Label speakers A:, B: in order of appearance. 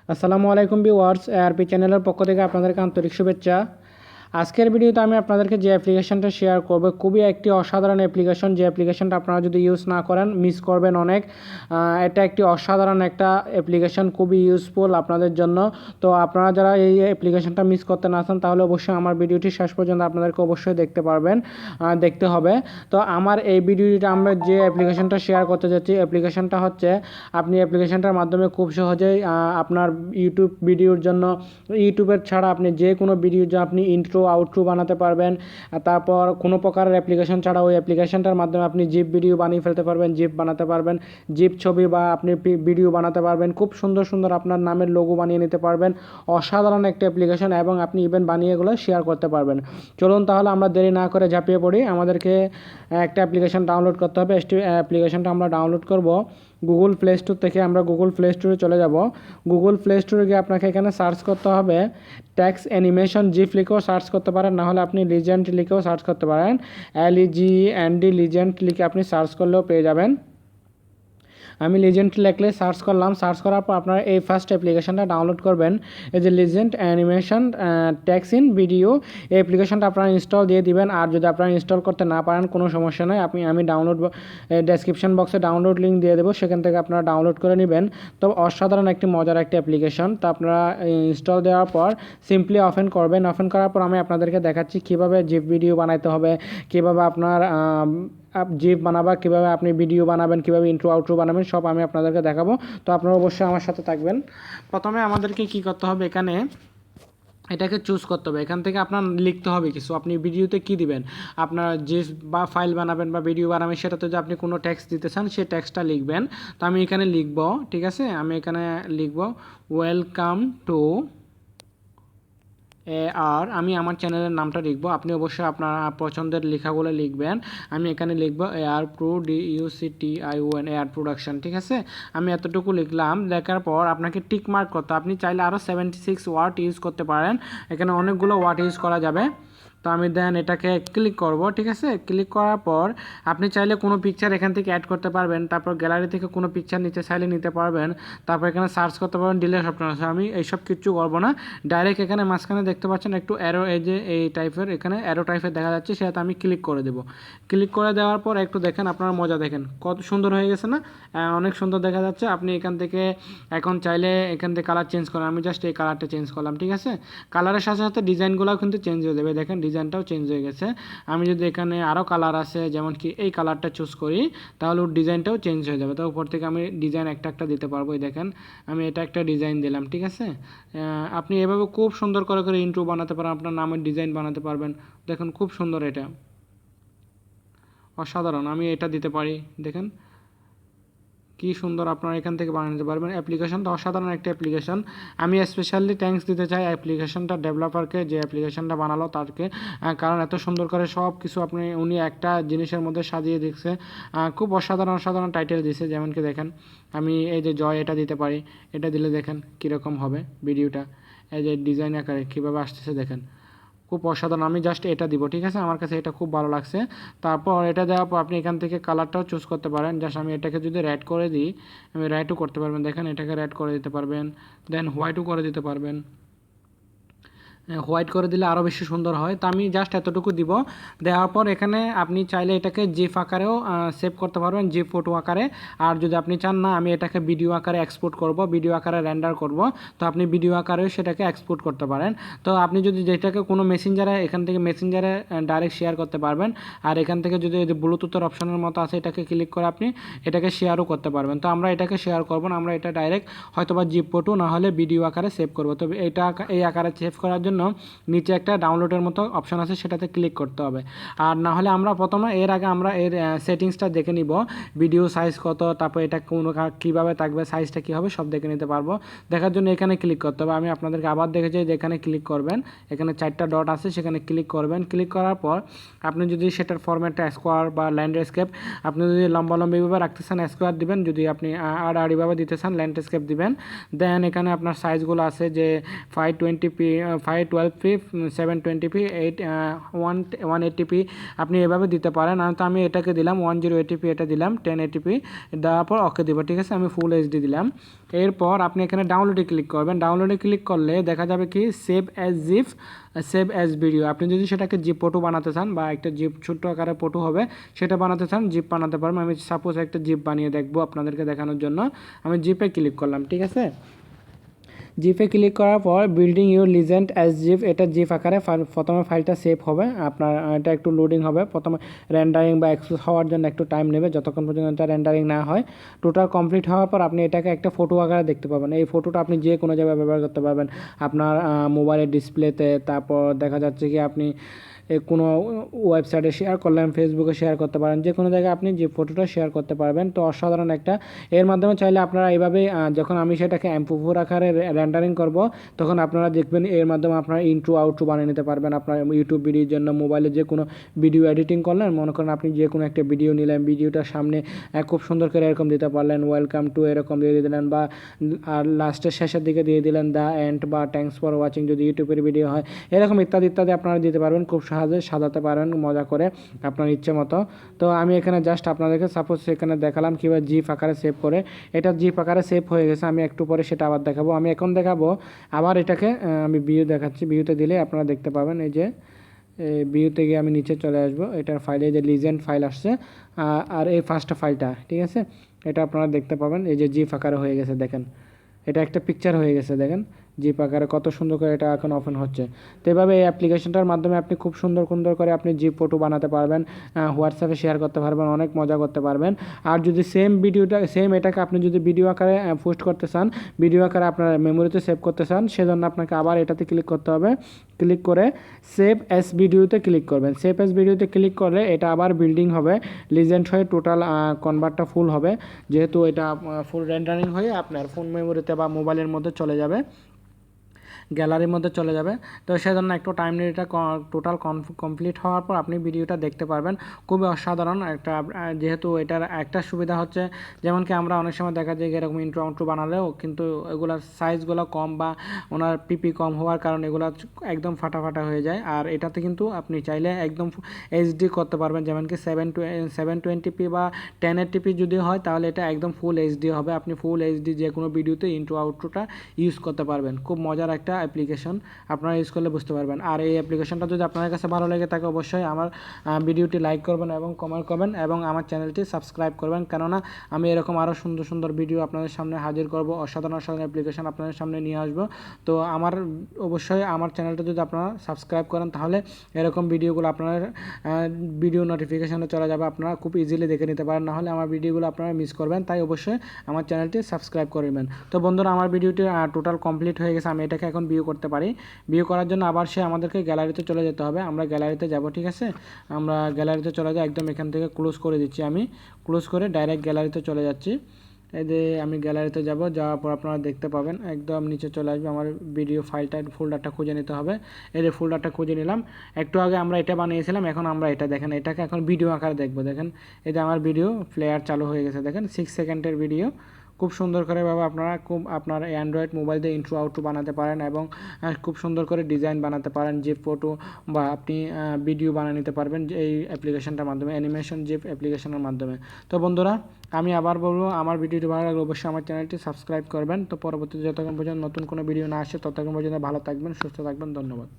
A: আসসালামু আলাইকুম viewers, ARP চ্যানেলের পক্ষ থেকে আপনাদেরকে আন্তরিক শুভেচ্ছা। আজকের ভিডিওতে আমি আপনাদেরকে যে অ্যাপ্লিকেশনটা শেয়ার করব খুবই একটি অসাধারণ অ্যাপ্লিকেশন, যে অ্যাপ্লিকেশনটা আপনারা যদি ইউজ না করেন মিস করবেন অনেক। এটা একটি অসাধারণ একটা অ্যাপ্লিকেশন, খুবই ইউজফুল আপনাদের জন্য। তো আপনারা যারা এই অ্যাপ্লিকেশনটা মিস করতে না চান তাহলে অবশ্যই আমার ভিডিওটি শেষ পর্যন্ত আপনাদেরকে অবশ্যই দেখতে হবে। তো আমার এই ভিডিওটা আমরা যে অ্যাপ্লিকেশনটা শেয়ার করতে যাচ্ছি, অ্যাপ্লিকেশনটা হচ্ছে আপনি অ্যাপ্লিকেশনটার মাধ্যমে খুব সহজেই আপনার ইউটিউব ভিডিওর জন্য, ইউটিউবের ছাড়া আপনি যে কোনো ভিডিওর জন্য আপনি ইন্ট্রো আউটরো বানাতে পারবেন। তারপর কোনো প্রকারের অ্যাপ্লিকেশন ছাড়া ওই অ্যাপ্লিকেশনটার মাধ্যমে আপনি জিপ ভিডিও বানিয়ে ফেলতে পারবেন, জিপ বানাতে পারবেন, জিপ ছবি বা আপনি ভিডিও বানাতে পারবেন, খুব সুন্দর সুন্দর আপনার নামের লোগো বানিয়ে নিতে পারবেন। অসাধারণ একটা অ্যাপ্লিকেশন এবং আপনি ইভেন্ট বানিয়ে এগুলো শেয়ার করতে পারবেন। চলুন তাহলে আমরা দেরি না করে ঝাঁপিয়ে পড়ি। আমাদেরকে একটা অ্যাপ্লিকেশন ডাউনলোড করতে হবে। অ্যাপ্লিকেশনটা আমরা ডাউনলোড করব গুগল প্লে স্টোর থেকে। আমরা গুগল প্লে স্টোরে চলে যাব। গুগল প্লে স্টোরে গিয়ে আপনাকে এখানে সার্চ করতে হবে ট্যাক্স অ্যানিমেশন জিপ লিখেও সার্চ করতে পারেন, না হলে আপনি লিজেন্ড লিখেও সার্চ করতে পারেন। LEGEND লিজেন্ড লিখে আপনি সার্চ করলেও পেয়ে যাবেন। আমি লিজেন্ড লিখলে সার্চ করলাম। সার্চ করার পর আপনারা এই ফার্স্ট অ্যাপ্লিকেশনটা ডাউনলোড করবেন, এই যে legend animation text in video. এই অ্যাপ্লিকেশনটা আপনারা ইনস্টল দিয়ে দিবেন। আর যদি আপনারা ইনস্টল করতে না পারেন কোনো সমস্যা নয়, আমি ডাউনলোড ডেসক্রিপশন বক্সে ডাউনলোড লিঙ্ক দিয়ে দেবো, সেখান থেকে আপনারা ডাউনলোড করে নেবেন। তো অসাধারণ একটি মজার একটি অ্যাপ্লিকেশন। তো আপনারা ইনস্টল দেওয়ার পর সিম্পলি ওপেন করবেন। ওপেন করার পর আমি আপনাদেরকে দেখাচ্ছি কীভাবে জিপ ভিডিও বানাইতে হবে, কীভাবে আপনার জিপ বানাবা, কীভাবে আপনি ভিডিও বানাবেন, কীভাবে ইন্ট্রো আউট্রো বানাবেন, সব আমি আপনাদেরকে দেখাবো। তো আপনারা অবশ্যই আমার সাথে থাকবেন। প্রথমে আমাদেরকে কি করতে হবে, এখানে এটাকে চুজ করতে হবে। এখান থেকে আপনার লিখতে হবে কিছু, আপনি ভিডিওতে কি দিবেন, আপনার যে বা ফাইল বানাবেন বা ভিডিও বানাবেন সেটাতে যদি আপনি কোনো টেক্সট দিতে চান সেই টেক্সটটা লিখবেন। তো আমি এখানে লিখব, ঠিক আছে, আমি এখানে লিখব ওয়েলকাম টু আর আমি আমার চ্যানেলের নামটা লিখবো। আপনি অবশ্যই আপনার পছন্দের লেখাগুলো লিখবেন। আমি এখানে লিখবো ARPRODUCTION এয়ার প্রোডাকশন, ঠিক আছে। আমি এতটুকু লিখলাম। লেখার পর আপনাকে টিক মার্ক করতে, আপনি চাইলে আরও 76 ওয়ার্ড ইউজ করতে পারেন, এখানে অনেকগুলো ওয়ার্ড ইউজ করা যাবে। তো আমি দেন এটাকে ক্লিক করব, ঠিক আছে। ক্লিক করার পর আপনি চাইলে কোনো পিকচার এখান থেকে অ্যাড করতে পারবেন। তারপর গ্যালারি থেকে কোনো পিকচার নিচে চাইলে নিতে পারবেন। তারপর এখানে সার্চ করতে পারবেন ডিলেট অপশন আছে। আমি এইসব কিছু করবো না, ডাইরেক্ট এখানে মাঝখানে দেখতে পাচ্ছেন একটু অ্যারো, এই যে এই টাইপের এখানে অ্যারো টাইপের দেখা যাচ্ছে, সেটাতে আমি ক্লিক করে দেবো। ক্লিক করে দেওয়ার পর একটু দেখেন, আপনারা মজা দেখেন কত সুন্দর হয়ে গেছে না, অনেক সুন্দর দেখা যাচ্ছে। আপনি এখান থেকে এখন চাইলে এখান থেকে কালার চেঞ্জ করেন। আমি জাস্ট এই কালারটা চেঞ্জ করলাম, ঠিক আছে। কালারের সাথে সাথে ডিজাইনগুলোও কিন্তু চেঞ্জ হয়ে যাবে, দেখেন ডিজাইনটাও চেঞ্জ হয়ে গেছে। আমি যদি এখানে আরও কালার আছে, যেমন কি এই কালারটা চুজ করি, তাহলে ওর ডিজাইনটাও চেঞ্জ হয়ে যাবে। তো উপর থেকে আমি ডিজাইন একটা একটা দিতে পারবো। এই দেখেন আমি এটা একটা ডিজাইন দিলাম, ঠিক আছে। আপনি এভাবে খুব সুন্দর করে করে ইন্ট্রো বানাতে পারেন, আপনার নামের ডিজাইন বানাতে পারবেন। দেখেন খুব সুন্দর, এটা অসাধারণ। আমি এটা দিতে পারি, দেখেন কি সুন্দর আপনারা এখান থেকে বানাতে পারবেন। অ্যাপ্লিকেশনটা অসাধারণ একটা অ্যাপ্লিকেশন। আমি স্পেশালি থ্যাঙ্কস দিতে চাই অ্যাপ্লিকেশনটা ডেভেলপারকে, যে অ্যাপ্লিকেশনটা বানালো তারকে, কারণ এত সুন্দর করে সব কিছু উনি একটা জিনিসের মধ্যে সাজিয়ে দিচ্ছে। খুব অসাধারণ অসাধারণ টাইটেল দিছে, যেমন কি দেখেন আমি এই যে জয় এটা দিতে পারি। এটা দিলে দেখেন কীরকম হবে ভিডিওটা, এই যে ডিজাইন আকারে কীভাবে আসতেছে দেখেন, খুব অসাধারণ। আমি জাস্ট এটা দিব, ঠিক আছে, আমার কাছে এটা খুব ভালো লাগছে। তারপর এটা দেওয়ার পর আপনি এখান থেকে কালারটাও চুজ করতে পারেন। জাস্ট আমি এটাকে যদি রেড করে দিই, আমি রেডও করতে পারবেন, দেখেন এটাকে রেড করে দিতে পারবেন, দেন হোয়াইটও করে দিতে পারবেন। হোয়াইট করে দিলে আরও বেশি সুন্দর হয়। তো আমি জাস্ট এতটুকু দিব। দেওয়ার পর এখানে আপনি চাইলে এটাকে জিপ আকারেও সেভ করতে পারবেন, জিপ ফটো আকারে। আর যদি আপনি চান না আমি এটাকে ভিডিও আকারে এক্সপোর্ট করব, ভিডিও আকারে রেন্ডার করব, তো আপনি ভিডিও আকারেও সেটাকে এক্সপোর্ট করতে পারেন। তো আপনি যদি যেটাকে কোনো মেসেঞ্জারে, এখান থেকে মেসেঞ্জারে ডাইরেক্ট শেয়ার করতে পারবেন। আর এখান থেকে যদি ব্লুটুথের অপশনের মতো আছে, এটাকে ক্লিক করে আপনি এটাকে শেয়ারও করতে পারবেন। তো আমরা এটাকে শেয়ার করব না, আমরা এটা ডাইরেক্ট হয়তোবা জিপ ফটো না হলে ভিডিও আকারে সেভ করব। তো এই আকারে সেভ করার জন্য নিচে একটা ডাউনলোডের মতো অপশন আছে, সেটাতে ক্লিক করতে হবে। আর না হলে আমরা প্রথমে এর আগে আমরা এর সেটিংসটা দেখে নিব, ভিডিও সাইজ কত, তারপর এটা কীভাবে থাকবে, সাইজটা কী হবে সব দেখে নিতে পারবো। দেখার জন্য এখানে ক্লিক করতে হবে। আমি আপনাদেরকে আবার দেখেছি যে এখানে ক্লিক করবেন, এখানে 4টা ডট আছে, সেখানে ক্লিক করবেন। ক্লিক করার পর আপনি যদি সেটার ফরম্যাটটা স্কোয়ার বা ল্যান্ডস্কেপ, আপনি যদি লম্বালম্বিভাবে রাখতে চান স্কোয়ার দিবেন, যদি আপনি আড়াআড়িভাবে দিতে চান ল্যান্ডস্কেপ দিবেন। দেন এখানে আপনার সাইজগুলো আছে যে 520p 12p 720p 180p আপনি এভাবে দিতে পারেন। তো আমি এটাকে দিলাম 1080p, এটা দিলাম 1080p, দেওয়ার পর ওকে দিব, ঠিক আছে। আমি ফুল এইচডি দিলাম। এরপর আপনি এখানে ডাউনলোডে ক্লিক করবেন। ডাউনলোডে ক্লিক করলে দেখা যাবে কি save as zip, save as video. আপনি যদি সেটাকে জিপ ফটো বানাতে চান বা একটা জিপ ছোট্ট আকারে ফটো হবে সেটা বানাতে চান, জিপ বানাতে পারবেন। আমি সাপোজ একটা জিপ বানিয়ে দেখবো আপনাদেরকে দেখানোর জন্য। আমি জিপে ক্লিক করলাম, ঠিক আছে। জিপে ক্লিক করার পর building your legend as zip, এটা জিপ আকারে প্রথমে ফাইলটা সেভ হবে। আপনার এটা একটু লোডিং হবে, প্রথমে রেন্ডারিং বা এক্সপোজ হওয়ার জন্য একটু টাইম নেবে, যতক্ষণ পর্যন্ত এটা রেন্ডারিং না হয়। টোটাল কমপ্লিট হওয়ার পর আপনি এটাকে একটা ফটো আকারে দেখতে পাবেন। এই ফটোটা আপনি যে কোনো জায়গায় ব্যবহার করতে পারবেন, আপনার মোবাইলের ডিসপ্লেতে, তারপর দেখা যাচ্ছে কি আপনি কোনো ওয়েবসাইটে শেয়ার করলেন, ফেসবুকে শেয়ার করতে পারেন, যে কোনো জায়গায় আপনি যে ফটোটা শেয়ার করতে পারবেন। তো অসাধারণ একটা, এর মাধ্যমে চাইলে আপনারা এইভাবে যখন আমি সেটাকে MP4 আকারে রেন্ডারিং করব তখন আপনারা দেখবেন এর মাধ্যমে আপনারা ইন্ট্রো আউট্রো বানিয়ে নিতে পারবেন। আপনার ইউটিউব ভিডিওর জন্য মোবাইলে যে কোনো ভিডিও এডিটিং করলেন, মনে করেন আপনি যে কোনো একটা ভিডিও নিলেন, ভিডিওটার সামনে খুব সুন্দর করে এরকম দিতে পারলেন, ওয়েলকাম টু এরকম দিয়ে দিলেন, বা আর লাস্টের শেষের দিকে দিয়ে দিলেন দ্য এন্ড বা থ্যাঙ্কস ফর ওয়াচিং যদি ইউটিউবের ভিডিও হয়, এরকম ইত্যাদি ইত্যাদি আপনারা দিতে পারবেন। খুব সহজে সাজাতে পারেন মজা করে আপনার ইচ্ছে মতো। তো আমি এখানে জাস্ট আপনাদেরকে সাপোজ এখানে দেখালাম কীভাবে জিপ আকারে সেভ করে। এটা জিপ আকারে সেভ হয়ে গেছে, আমি একটু পরে সেটা আবার দেখাবো। আমি এখন দেখাবো আবার এটাকে, আমি ভিউ দেখাচ্ছি, ভিউতে দিলে আপনারা দেখতে পাবেন। এই যে ভিউতে গিয়ে আমি নিচে চলে আসবো, এটার ফাইলে যে লিজেন্ড ফাইল আসছে, আর এই ফার্স্ট ফাইলটা, ঠিক আছে, এটা আপনারা দেখতে পাবেন। এই যে জিপ আকারে হয়ে গেছে, দেখেন এটা একটা পিকচার হয়ে গেছে, দেখেন জিপ আকারে কত সুন্দর করে এটা এখন ওপেন হচ্ছে। তো এভাবে এই অ্যাপ্লিকেশনটার মাধ্যমে আপনি খুব সুন্দর সুন্দর করে আপনি জিপ ফটো বানাতে পারবেন, হোয়াটসঅ্যাপে শেয়ার করতে পারবেন, অনেক মজা করতে পারবেন। আর যদি সেম ভিডিওটা সেম এটাকে আপনি যদি ভিডিও আকারে পোস্ট করতে চান, ভিডিও আকারে আপনার মেমোরিতে সেভ করতে চান, সেজন্য আপনাকে আবার এটাতে ক্লিক করতে হবে। ক্লিক করে সেভ অ্যাজ ভিডিওতে ক্লিক করবেন। সেভ অ্যাজ ভিডিওতে ক্লিক করলে এটা আবার বিল্ডিং হবে, লিজেন্ড হয়ে টোটাল কনভার্টটা ফুল হবে, যেহেতু এটা ফুল রেন্ডারিং হয়ে আপনার ফোন মেমোরিতে বা মোবাইলের মধ্যে চলে যাবে, গ্যালারির মধ্যে চলে যাবে। তো সেজন্য একটু টাইম নিয়ে এটা টোটাল কমপ্লিট হওয়ার পর আপনি ভিডিওটা দেখতে পারবেন। খুবই অসাধারণ একটা, যেহেতু এটার একটা সুবিধা হচ্ছে যেমন কি আমরা অনেক সময় দেখা যায় এরকম ইন্ট্রো আউট্রো বানালেও কিন্তু এগুলোর সাইজগুলো কম বা ওনার পিপি কম হওয়ার কারণে এগুলো একদম ফাটাফাটা হয়ে যায়। আর এটাতে কিন্তু আপনি চাইলে একদম এইচডি করতে পারবেন, যেমন কি 720p বা 1080p যদি হয় তাহলে এটা একদম ফুল এইচডি হবে। আপনি ফুল এইচডি যে কোনো ভিডিওতে ইন্ট্রো আউট্রোটা ইউজ করতে পারবেন। খুব মজার একটা অ্যাপ্লিকেশন, আপনারা ইউজ করলে বুঝতে পারবেন। আর এই অ্যাপ্লিকেশনটা যদি আপনাদের কাছে ভালো লেগে থাকে অবশ্যই আমার ভিডিওটি লাইক করবেন এবং কমেন্ট করবেন এবং আমার চ্যানেলটি সাবস্ক্রাইব করবেন, কেননা আমি এরকম আরও সুন্দর সুন্দর ভিডিও আপনাদের সামনে হাজির করব, অসাধারণ অসাধারণ অ্যাপ্লিকেশন আপনাদের সামনে নিয়ে আসবো। তো অবশ্যই আমার চ্যানেলটা যদি আপনারা সাবস্ক্রাইব করেন তাহলে এরকম ভিডিওগুলো আপনার ভিডিও নোটিফিকেশানে চলে যাবে, আপনারা খুব ইজিলি দেখে নিতে পারেন। নাহলে আমার ভিডিওগুলো আপনারা মিস করবেন, তাই অবশ্যই আমার চ্যানেলটি সাবস্ক্রাইব করবেন। তো বন্ধুরা, আমার ভিডিওটি টোটাল কমপ্লিট হয়ে গেছে। আমি এটাকে এখন ভিউ করতে পারি। ভিউ করার জন্য আবার আমাদেরকে গ্যালারিতে চলে যেতে হবে। আমরা গ্যালারিতে যাব, ঠিক আছে। আমরা গ্যালারিতে চলে যাই, একদম এখান থেকে ক্লোজ করে দিচ্ছি, আমি ক্লোজ করে ডাইরেক্ট গ্যালারিতে চলে যাচ্ছি। এই যে আমি গ্যালারিতে যাব, যাওয়ার পর আপনারা দেখতে পাবেন একদম নিচে চলে আসবে। আমার ভিডিও ফাইলটা ফোল্ডারটা খুঁজে নিতে হবে। এই যে ফোল্ডারটা খুঁজে নিলাম। একটু আগে আমরা এটা বানিয়েছিলাম, এখন আমরা এটা দেখেন, এটাকে এখন ভিডিও আকারে দেখবো। দেখেন এই যে আমার ভিডিও প্লেয়ার চালু হয়ে গেছে, দেখেন 6 সেকেন্ডের ভিডিও। খুব সুন্দর করে আপনারা আপনার অ্যান্ড্রয়েড মোবাইল দিয়ে ইন্ট্রো আউট্রো বানাতে পারেন এবং খুব সুন্দর করে ডিজাইন বানাতে পারেন, জিপ ফটো বা আপনি ভিডিও বানিয়ে নিতে পারবেন এই অ্যাপ্লিকেশনটার মাধ্যমে, অ্যানিমেশন জিপ অ্যাপ্লিকেশনের মাধ্যমে। তো বন্ধুরা, আমি আবার বলবো আমার ভিডিওটি ভালো লাগলে অবশ্যই আমার চ্যানেলটি সাবস্ক্রাইব করবেন। তো পরবর্তীতে যতক্ষণ পর্যন্ত নতুন কোনো ভিডিও না আসে ততক্ষণ পর্যন্ত ভালো থাকবেন, সুস্থ থাকবেন। ধন্যবাদ।